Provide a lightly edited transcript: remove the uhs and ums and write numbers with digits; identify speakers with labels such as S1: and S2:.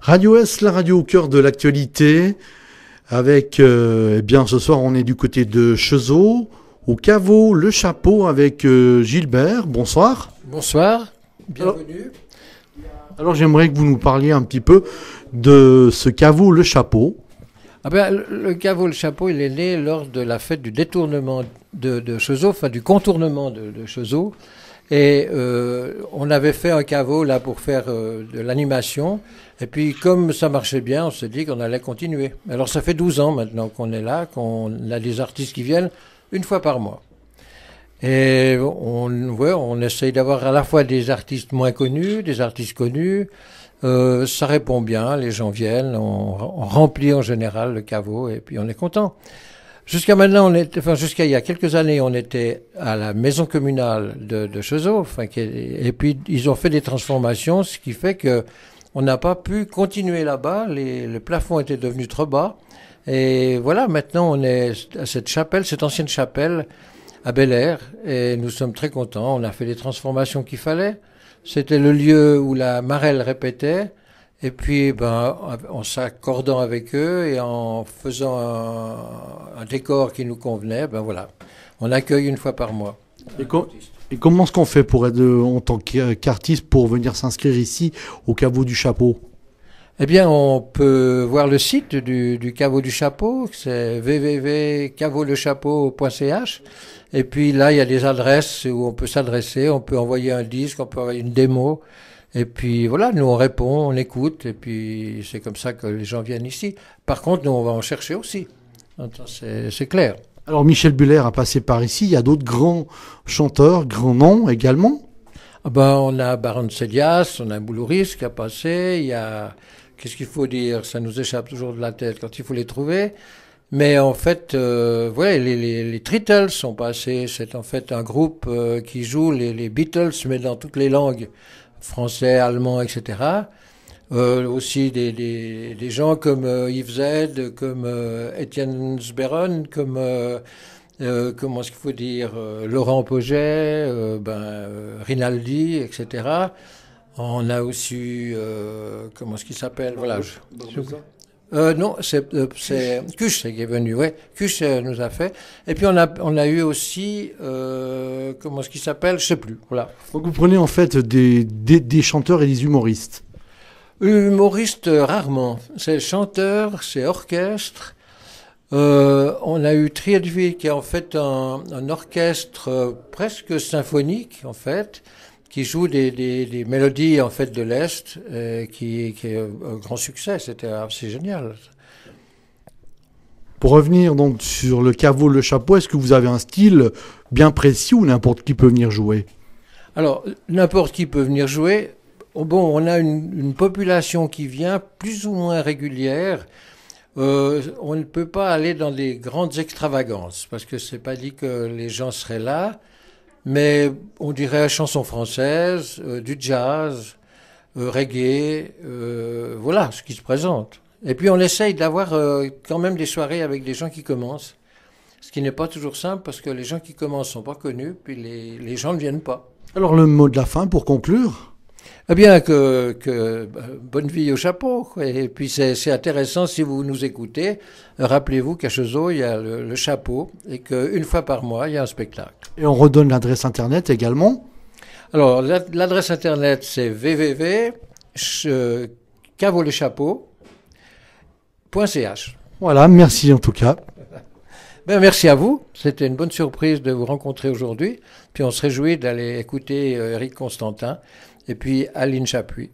S1: Radio S, la radio au cœur de l'actualité. Avec, eh bien, ce soir, on est du côté de Cheseaux, au caveau Le Chapeau, avec Gilbert. Bonsoir.
S2: Bonsoir, bienvenue.
S1: Alors, j'aimerais que vous nous parliez un petit peu de ce caveau Le Chapeau.
S2: Le caveau Le Chapeau, il est né lors de la fête du détournement de Cheseaux, enfin du contournement de Cheseaux. Et on avait fait un caveau là pour faire de l'animation. Et puis comme ça marchait bien, on s'est dit qu'on allait continuer. Alors ça fait 12 ans maintenant qu'on est là, qu'on a des artistes qui viennent une fois par mois. Et on essaye d'avoir à la fois des artistes moins connus, des artistes connus. Ça répond bien, les gens viennent, on remplit en général le caveau et puis on est content. Jusqu'à maintenant, jusqu'à il y a quelques années, on était à la maison communale de Cheseaux, et puis ils ont fait des transformations, ce qui fait que on n'a pas pu continuer là-bas. Le plafond était devenu trop bas, et voilà. Maintenant, on est à cette chapelle, cette ancienne chapelle à Bel-Air, et nous sommes très contents. On a fait les transformations qu'il fallait. C'était le lieu où la marelle répétait. Et puis, en s'accordant avec eux et en faisant un décor qui nous convenait, voilà, on accueille une fois par mois.
S1: Et comment est-ce qu'on fait pour être, en tant qu'artiste, pour venir s'inscrire ici au caveau du Chapeau?
S2: Eh bien, on peut voir le site du caveau du Chapeau, c'est www.cavolechapeau.ch. Et puis là, il y a des adresses où on peut s'adresser, on peut envoyer un disque, on peut envoyer une démo. Et puis voilà, nous on répond, on écoute, et puis c'est comme ça que les gens viennent ici. Par contre, nous on va en chercher aussi. C'est clair.
S1: Alors Michel Buller a passé par ici, il y a d'autres grands chanteurs, grands noms également.
S2: On a Baron Célias, on a Boulouris qui a passé, il y a... Qu'est-ce qu'il faut dire? Ça nous échappe toujours de la tête quand il faut les trouver. Mais en fait, les Treetles sont passés. C'est en fait un groupe qui joue les Beatles, mais dans toutes les langues. Français, allemand, etc. Aussi des gens comme Yves Z, comme Étienne Sberon, comme comment est-ce qu'il faut dire, Laurent Poget, Rinaldi, etc. On a aussi comment est-ce qu'il s'appelle, voilà. Non, c'est Cuche qui est venu, ouais. Cuche nous a fait. Et puis on a eu aussi comment est-ce qu'il s'appelle, je sais plus. Voilà.
S1: Donc vous prenez en fait des chanteurs et des humoristes.
S2: Humoristes rarement. C'est chanteur, c'est orchestre. On a eu Triadvi qui est en fait un orchestre presque symphonique en fait, qui joue des mélodies en fait de l'Est, qui est un grand succès. C'était assez génial.
S1: Pour revenir donc sur le caveau Le Chapeau, est-ce que vous avez un style bien précis ou n'importe qui peut venir jouer?
S2: Alors, n'importe qui peut venir jouer. Bon, on a une population qui vient plus ou moins régulière. On ne peut pas aller dans des grandes extravagances, parce que c'est pas dit que les gens seraient là. Mais on dirait chanson française, du jazz, reggae, voilà ce qui se présente. Et puis on essaye d'avoir quand même des soirées avec des gens qui commencent, ce qui n'est pas toujours simple parce que les gens qui commencent sont pas connus, puis les gens ne viennent pas.
S1: Alors le mot de la fin pour conclure?
S2: Eh bien bonne vie au chapeau. Et puis c'est intéressant si vous nous écoutez. Rappelez-vous qu'à Cheseaux il y a le chapeau et qu'une fois par mois il y a un spectacle.
S1: Et on redonne l'adresse internet également.
S2: Alors l'adresse internet c'est www.cavolechapeau.ch.
S1: Voilà, merci en tout cas.
S2: Merci à vous. C'était une bonne surprise de vous rencontrer aujourd'hui. Puis on se réjouit d'aller écouter Éric Constantin et puis Aline Chapuis.